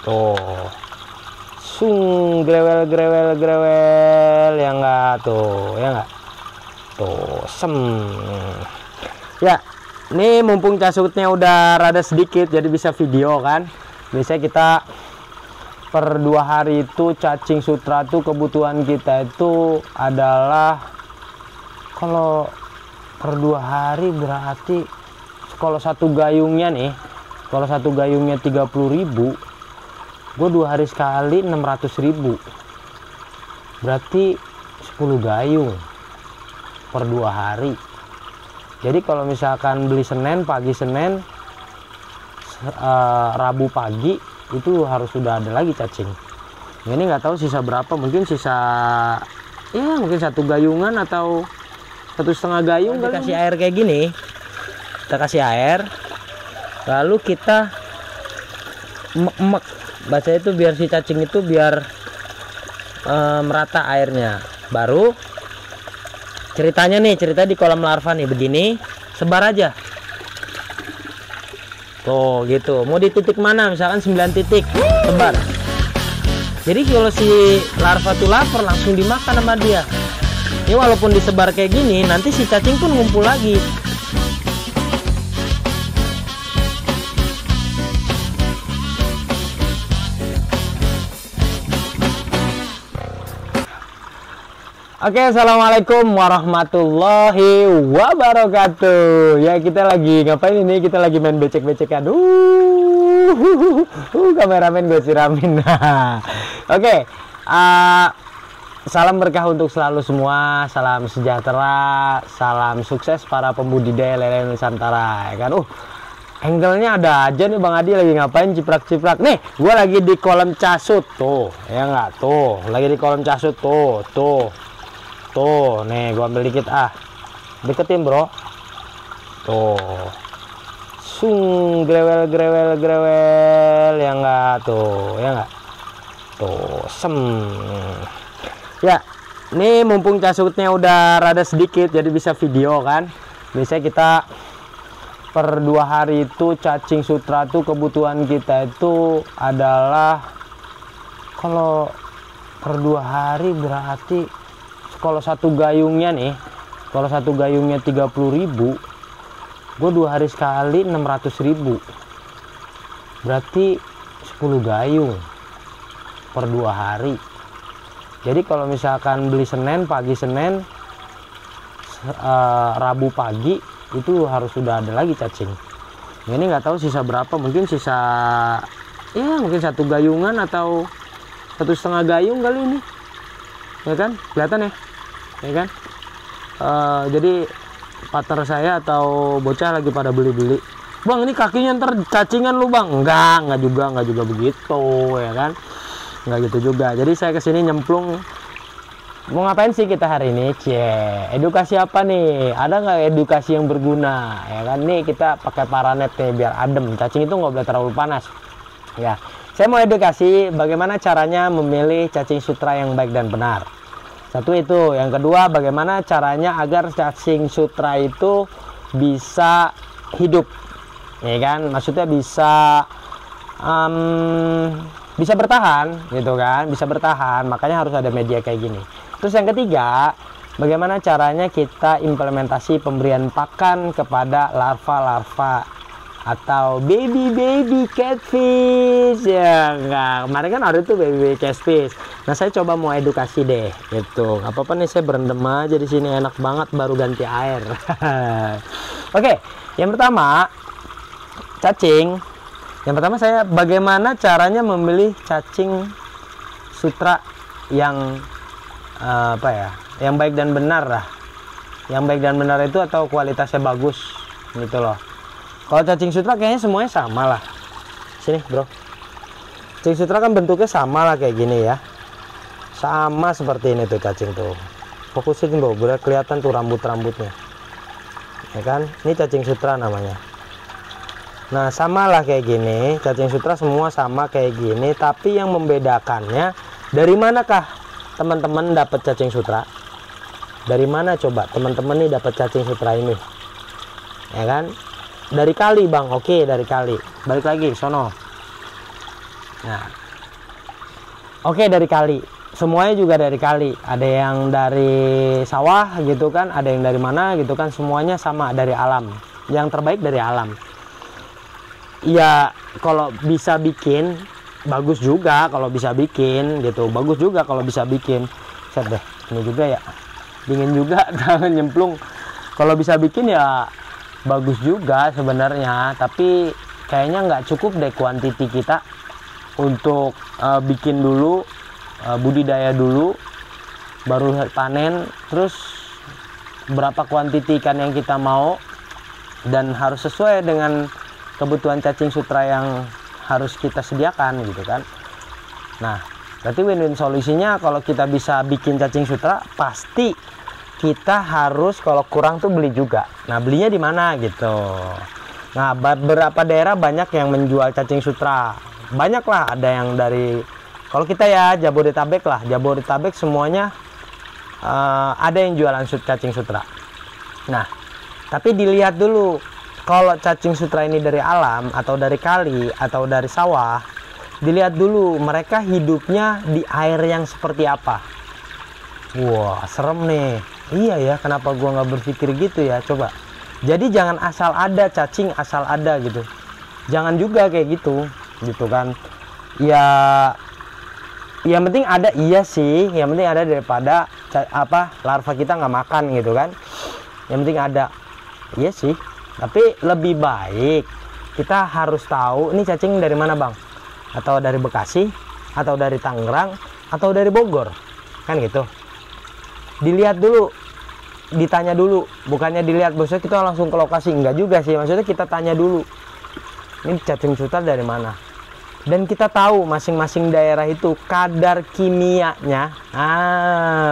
Tuh, grewel ya enggak tuh, ya enggak tuh, ya. Ini mumpung casutnya udah rada sedikit jadi bisa video kan. Biasanya kita per 2 hari itu cacing sutra tuh kebutuhan kita itu adalah, kalau per 2 hari berarti kalau satu gayungnya nih, kalau satu gayungnya 30.000, gue 2 hari sekali 600.000, berarti 10 gayung per 2 hari. Jadi kalau misalkan beli Senin, pagi Senin, Rabu pagi itu harus sudah ada lagi cacing. Ini nggak tahu sisa berapa, mungkin sisa ya mungkin 1 gayungan atau 1,5 gayung. Kita kasih air kayak gini, kita kasih air, lalu kita emek baca itu biar si cacing itu biar merata airnya. Baru ceritanya nih, cerita di kolam larva nih begini, sebar aja tuh gitu. Mau di titik mana, misalkan 9 titik, sebar. Jadi kalau si larva tuh lapar langsung dimakan sama dia. Ini walaupun disebar kayak gini, nanti si cacing pun ngumpul lagi. Oke, assalamualaikum warahmatullahi wabarakatuh. Ya, kita lagi ngapain ini? Kita lagi main becek-becekan. Kameramen gue siramin. Oke, salam berkah untuk selalu semua. Salam sejahtera, salam sukses para pembudidaya lele Nusantara. Ya kan? Angle-nya ada aja nih Bang Adi lagi ngapain ciprak-ciprak. Nih, gue lagi di kolam casut tuh. Ya nggak tuh, lagi di kolam casut tuh. Tuh, nih gua ambil dikit deketin bro. Tuh, grewel ya enggak tuh, ya enggak tuh, ya. Ini mumpung casutnya udah rada sedikit jadi bisa video kan. Biasanya kita per 2 hari itu cacing sutra tuh kebutuhan kita itu adalah, kalau per 2 hari berarti kalau satu gayungnya nih, kalau satu gayungnya 30.000, gue 2 hari sekali 600.000, berarti 10 gayung per 2 hari. Jadi kalau misalkan beli Senin, pagi Senin, Rabu pagi itu harus sudah ada lagi cacing. Ini nggak tahu sisa berapa, mungkin sisa ya mungkin 1 gayungan atau 1,5 gayung kali ini, ya kan, kelihatan ya kan. Jadi partner saya atau bocah lagi pada beli-beli, Bang ini kakinya ntar cacingan lu Bang. Enggak juga begitu, ya kan, nggak gitu juga. Jadi saya kesini nyemplung. Mau ngapain sih kita hari ini? Edukasi apa nih? Ada nggak edukasi yang berguna, ya kan? Nih kita pakai paranet nih biar adem, cacing itu nggak boleh terlalu panas ya. Saya mau edukasi bagaimana caranya memilih cacing sutra yang baik dan benar. Satu itu. Yang kedua, bagaimana caranya agar cacing sutra itu bisa hidup, ya kan? Maksudnya bisa bertahan, gitu kan? Bisa bertahan. Makanya harus ada media kayak gini. Terus yang ketiga, bagaimana caranya kita implementasi pemberian pakan kepada larva-larva atau baby catfish, ya enggak. Kemarin kan ada tuh baby catfish. Nah, saya coba mau edukasi deh gitu. Nggak apa-apa nih, saya berendam aja di sini, enak banget baru ganti air. Oke, yang pertama cacing. Yang pertama saya bagaimana caranya memilih cacing sutra yang yang baik dan benar lah. Yang baik dan benar itu atau kualitasnya bagus gitu loh. Kalau cacing sutra kayaknya semuanya sama lah. Sini bro, cacing sutra kan bentuknya sama lah kayak gini ya, sama seperti ini tuh cacing tuh. Fokusin bro, biar kelihatan tuh rambut-rambutnya, ya kan. Ini cacing sutra namanya. Nah sama lah kayak gini, cacing sutra semua sama kayak gini. Tapi yang membedakannya, dari manakah teman-teman dapat cacing sutra? Dari mana coba teman-teman nih dapat cacing sutra ini, ya kan? Dari kali Bang. Oke, dari kali. Balik lagi sono. Nah, oke, dari kali, semuanya juga dari kali, ada yang dari sawah gitu kan, ada yang dari mana gitu kan, semuanya sama dari alam, yang terbaik dari alam. Ya kalau bisa bikin bagus juga, kalau bisa bikin gitu bagus juga, kalau bisa bikin. Set deh, ini juga ya, dingin juga tangan nyemplung. Kalau bisa bikin ya bagus juga sebenarnya, tapi kayaknya nggak cukup deh kuantiti kita untuk bikin dulu, budidaya dulu, baru panen. Terus berapa kuantiti ikan yang kita mau, dan harus sesuai dengan kebutuhan cacing sutra yang harus kita sediakan gitu kan. Nah, berarti win-win solusinya kalau kita bisa bikin cacing sutra, pasti kita harus kalau kurang tuh beli juga. Nah, belinya di mana gitu. Nah, beberapa daerah banyak yang menjual cacing sutra. Banyak lah, ada yang dari, kalau kita ya Jabodetabek lah, Jabodetabek semuanya ada yang jualan cacing sutra. Nah, tapi dilihat dulu, kalau cacing sutra ini dari alam atau dari kali atau dari sawah, dilihat dulu mereka hidupnya di air yang seperti apa. Wah, serem nih. Iya ya, kenapa gua nggak berpikir gitu ya, coba. Jadi jangan asal ada cacing, asal ada gitu. Jangan juga kayak gitu kan. Ya, yang penting ada, iya sih, yang penting ada daripada larva kita nggak makan gitu kan. Yang penting ada, iya sih. Tapi lebih baik kita harus tahu ini cacing dari mana bang, atau dari Bekasi, atau dari Tangerang, atau dari Bogor, kan gitu. Dilihat dulu, ditanya dulu, bukannya dilihat maksudnya kita langsung ke lokasi, enggak juga sih, maksudnya kita tanya dulu ini cacing sutra dari mana. Dan kita tahu masing-masing daerah itu kadar kimianya.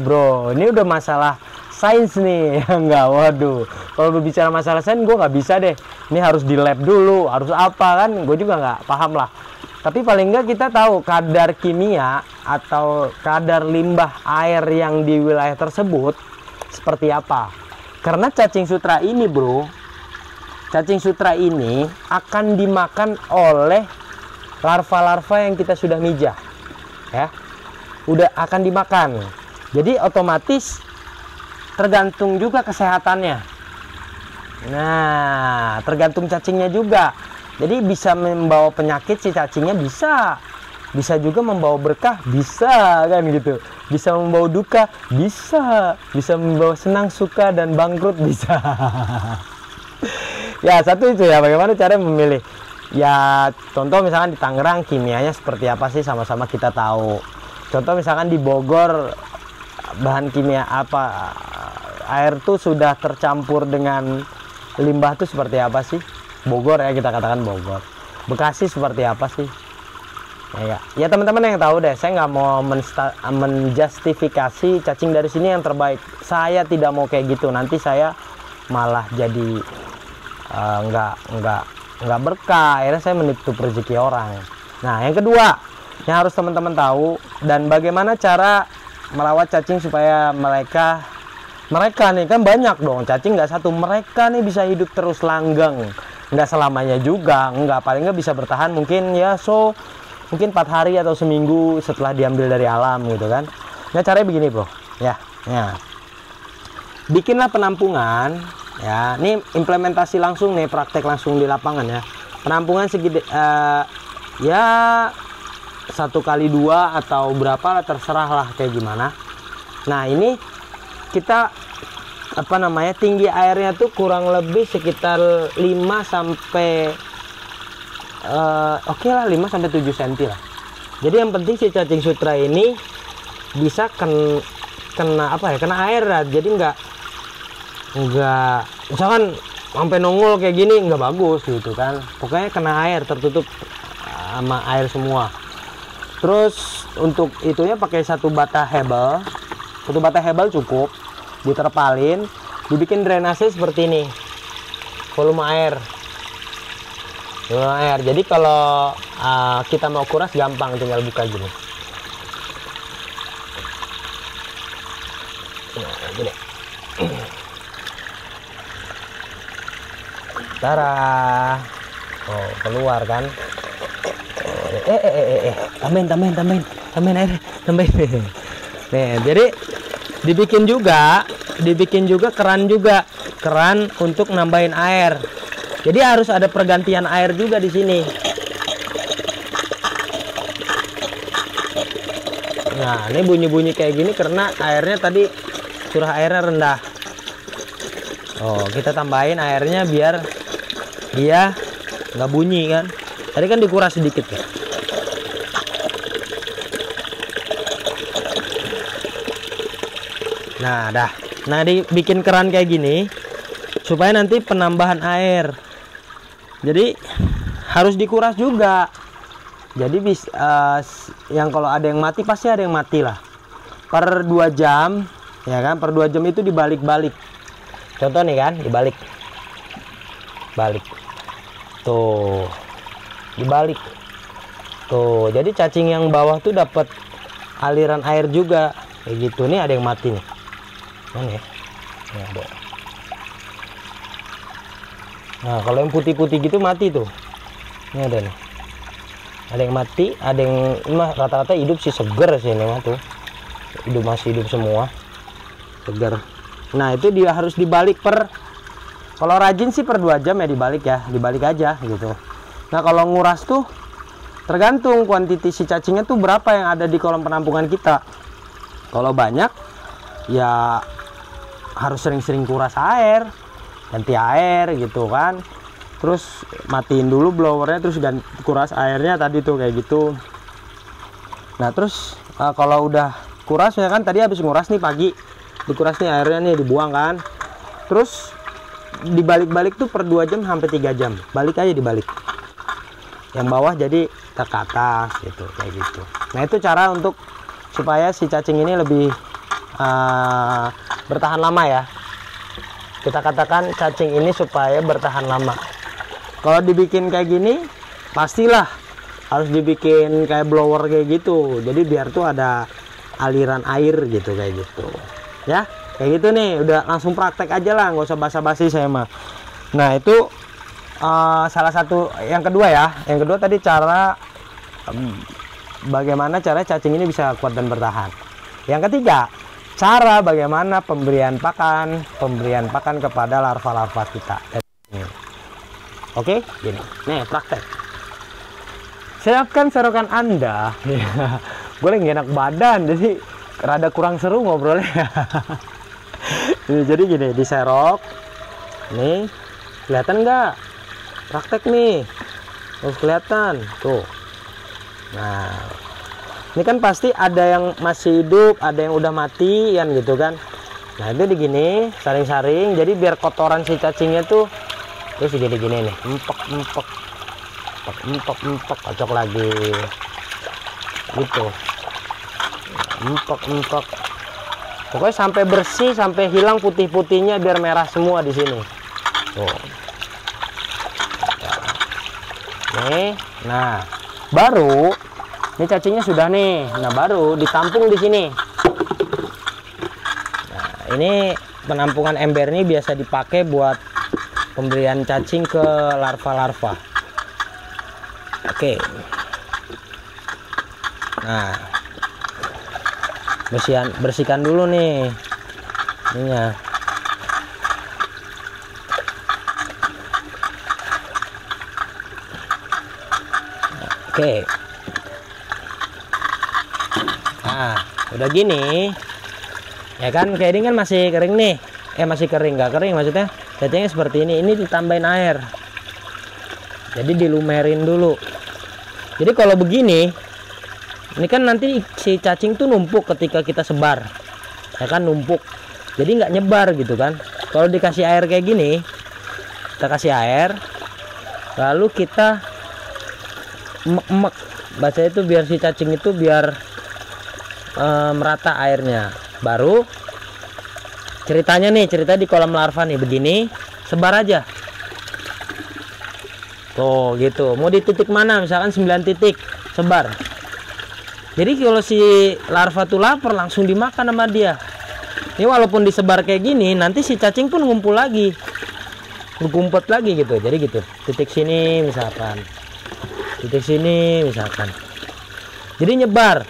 Bro, ini udah masalah sains nih. Enggak, waduh, kalau berbicara masalah sains gue nggak bisa deh, ini harus di lab dulu, harus apa kan, gue juga nggak paham lah. Tapi paling nggak kita tahu kadar kimia atau kadar limbah air yang di wilayah tersebut seperti apa. Karena cacing sutra ini bro, cacing sutra ini akan dimakan oleh larva-larva yang kita sudah mijah ya, udah akan dimakan. Jadi otomatis tergantung juga kesehatannya. Nah, tergantung cacingnya juga. Jadi bisa membawa penyakit si cacingnya, bisa juga membawa berkah, bisa kan gitu. Bisa membawa duka, bisa membawa senang, suka, dan bangkrut, bisa. Ya, satu itu ya, bagaimana cara memilih. Ya, contoh misalkan di Tangerang kimianya seperti apa sih, sama-sama kita tahu. Contoh misalkan di Bogor bahan kimia apa, air tuh sudah tercampur dengan limbah tuh seperti apa sih. Bogor ya, kita katakan Bogor. Bekasi seperti apa sih ya teman-teman yang tahu deh. Saya nggak mau menjustifikasi cacing dari sini yang terbaik, saya tidak mau kayak gitu, nanti saya malah jadi nggak berkah, akhirnya saya menipu rezeki orang. Nah, yang kedua yang harus teman-teman tahu, dan bagaimana cara merawat cacing supaya mereka nih kan banyak dong cacing, nggak satu, mereka nih bisa hidup terus langgeng. Nggak selamanya juga, paling nggak bisa bertahan mungkin ya mungkin 4 hari atau seminggu setelah diambil dari alam gitu kan. Nah, caranya begini bro ya, bikinlah penampungan ya. Ini implementasi langsung nih, praktek langsung di lapangan ya. Penampungan segede ya 1x2 atau berapa lah, terserah lah kayak gimana. Nah, ini kita tinggi airnya tuh kurang lebih sekitar 5 sampai 5 sampai 7 cm lah. Jadi yang penting si cacing sutra ini bisa kena air lah. Jadi nggak misalkan sampai nongol kayak gini, nggak bagus gitu kan. Pokoknya kena air, tertutup sama air semua. Terus untuk itunya pakai satu bata hebel cukup, diterpalin, dibikin drainase seperti ini, volume air. Jadi kalau kita mau kuras gampang, tinggal buka gini. Nah, gini. Tara, keluar kan. tambahin air, tambahin. Nih, jadi dibikin juga keran untuk nambahin air. Jadi harus ada pergantian air juga di sini. Nah, ini bunyi-bunyi kayak gini karena airnya tadi curah airnya rendah. Oh, kita tambahin airnya biar dia nggak bunyi kan. Tadi kan dikuras sedikit ya. Nah, dah. Nah, dibikin keran kayak gini supaya nanti penambahan air. Jadi harus dikuras juga. Jadi yang kalau ada yang mati pasti ada yang mati lah. Per 2 jam, ya kan? Per 2 jam itu dibalik-balik. Contoh nih kan, dibalik. Balik. Tuh. Dibalik. Tuh, jadi cacing yang bawah tuh dapat aliran air juga. Kayak gitu. Nih ada yang mati nih. Mana ya? Ini ada. Nah, kalau yang putih-putih gitu mati tuh. Ini ada nih. Ada yang mati, ada yang rata-rata hidup sih, seger sih ini mah tuh. Masih hidup semua. Seger. Nah, itu dia harus dibalik kalau rajin sih per 2 jam ya dibalik aja gitu. Nah, kalau nguras tuh tergantung kuantiti si cacingnya tuh berapa yang ada di kolam penampungan kita. Kalau banyak ya harus sering-sering kuras air, ganti air gitu kan. Terus matiin dulu blowernya, terus kuras airnya tadi tuh kayak gitu. Nah, terus kalau udah kuras ya kan, tadi habis nguras nih pagi, dikuras nih airnya nih, dibuang kan. Terus dibalik-balik tuh per 2 jam sampai 3 jam. Balik aja dibalik. Yang bawah jadi ke atas gitu, kayak gitu. Nah, itu cara untuk supaya si cacing ini lebih bertahan lama ya. Kita katakan cacing ini supaya bertahan lama. Kalau dibikin kayak gini, pastilah harus dibikin kayak blower kayak gitu. Jadi biar tuh ada aliran air gitu, kayak gitu. Ya, kayak gitu nih. Udah langsung praktek aja lah, nggak usah basa-basi saya mah. Nah, itu salah satu. Yang kedua ya. Yang kedua tadi cara bagaimana cara cacing ini bisa kuat dan bertahan. Yang ketiga, cara bagaimana pemberian pakan kepada larva-larva kita. Oke, gini. Nih, praktek. Siapkan serokan Anda. Gue lagi enak badan, jadi rada kurang seru ngobrolnya. Jadi gini, diserok. Nih, kelihatan nggak? Praktek nih. Harus kelihatan. Tuh. Nah, ini kan pasti ada yang masih hidup, ada yang udah mati, kan gitu kan. Nah, itu digini, saring-saring. Jadi biar kotoran si cacingnya tuh terus jadi gini nih, empuk, kocok lagi gitu, empuk. Pokoknya sampai bersih, sampai hilang putih-putihnya, biar merah semua di sini. Tuh. Nih, nah baru ini cacingnya sudah nih. Nah, baru ditampung di sini. Nah, ini penampungan ember ini biasa dipakai buat pemberian cacing ke larva-larva. Oke. Nah, bersihkan dulu nih ininya. Oke. Nah, udah gini ya kan, kayak ini kan masih kering nih. Masih kering, nggak kering maksudnya. Cacingnya seperti ini ditambahin air. Jadi dilumerin dulu. Jadi kalau begini, ini kan nanti si cacing tuh numpuk ketika kita sebar. Ya kan, numpuk. Jadi nggak nyebar gitu kan. Kalau dikasih air kayak gini, kita kasih air, lalu kita emek-emek. Baca itu biar si cacing itu biar merata airnya. Baru ceritanya di kolam larva nih begini, sebar aja. Tuh gitu. Mau di titik mana? Misalkan 9 titik, sebar. Jadi kalau si larva tuh lapar, langsung dimakan sama dia. Ini walaupun disebar kayak gini, nanti si cacing pun ngumpul lagi, berkumpet lagi gitu. Jadi gitu. Titik sini misalkan. titik sini misalkan. Jadi nyebar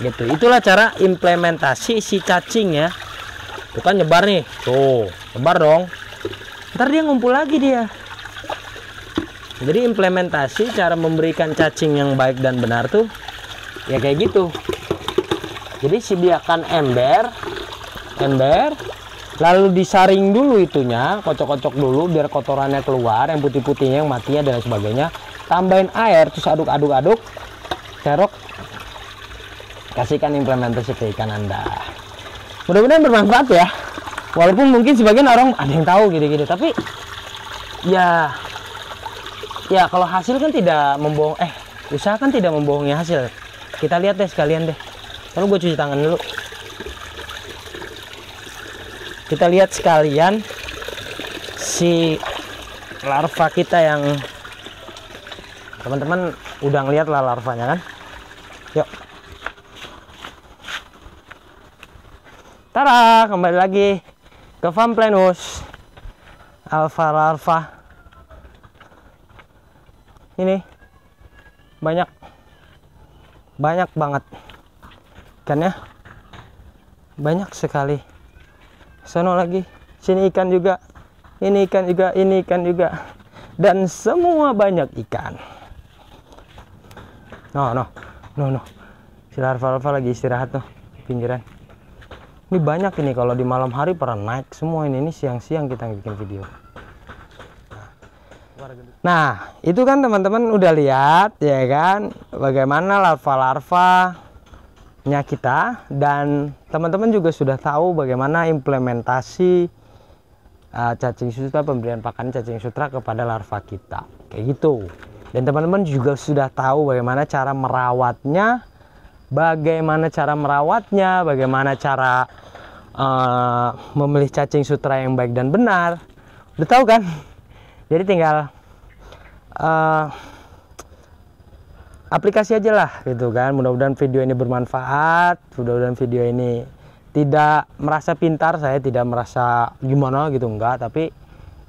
gitu. Itulah cara implementasi si cacing ya. Itu kan nyebar nih, tuh nyebar dong, ntar dia ngumpul lagi dia. Jadi implementasi cara memberikan cacing yang baik dan benar tuh ya kayak gitu. Jadi sediakan ember, lalu disaring dulu itunya, kocok-kocok dulu biar kotorannya keluar, yang putih-putihnya, yang matinya dan sebagainya. Tambahin air, terus aduk-aduk, serok, kasihkan implementasi ke ikan Anda. Mudah-mudahan bermanfaat ya. Walaupun mungkin sebagian orang ada yang tahu gitu-gitu, tapi ya kalau hasil kan tidak membohong, usaha kan tidak membohongi hasil. Kita lihat deh sekalian deh. Lalu gue cuci tangan dulu. Kita lihat sekalian si larva kita yang teman-teman udah ngeliat lah larvanya kan. Yuk. Tara, kembali lagi ke Famplenus alpha larva. Ini banyak banget ikannya, banyak sekali. Sono lagi, sini ikan juga, ini ikan juga, ini ikan juga, dan semua banyak ikan. No, si larva lagi istirahat tuh pinggiran. Ini banyak ini, kalau di malam hari pada naik semua ini siang-siang kita bikin video. Nah, itu kan teman-teman udah lihat ya kan bagaimana larva-larvanya kita, dan teman-teman juga sudah tahu bagaimana implementasi cacing sutra, pemberian pakan cacing sutra kepada larva kita kayak gitu. Dan teman-teman juga sudah tahu bagaimana cara merawatnya, bagaimana cara memilih cacing sutra yang baik dan benar. Udah tahu kan? Jadi tinggal aplikasi aja lah gitu kan. Mudah-mudahan video ini bermanfaat, mudah-mudahan video ini tidak merasa pintar, saya tidak merasa gimana gitu, enggak, tapi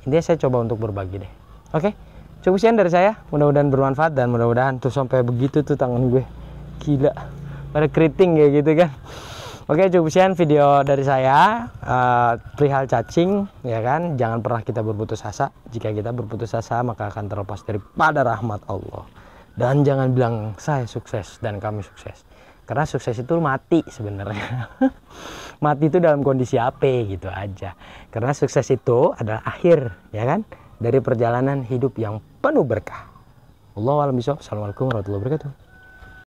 intinya saya coba untuk berbagi deh. Oke, cukup sekian dari saya, mudah-mudahan bermanfaat, dan mudah-mudahan tuh sampai begitu tuh tangan gue gila pada keriting kayak gitu kan. Oke, cukup sekian video dari saya perihal cacing ya kan. Jangan pernah kita berputus asa. Jika kita berputus asa maka akan terlepas daripada rahmat Allah. Dan jangan bilang saya sukses dan kami sukses, karena sukses itu mati sebenarnya. Mati itu dalam kondisi apa gitu aja. Karena sukses itu adalah akhir ya kan dari perjalanan hidup yang penuh berkah. Wallahu a'lam bishawab. Assalamualaikum warahmatullahi wabarakatuh.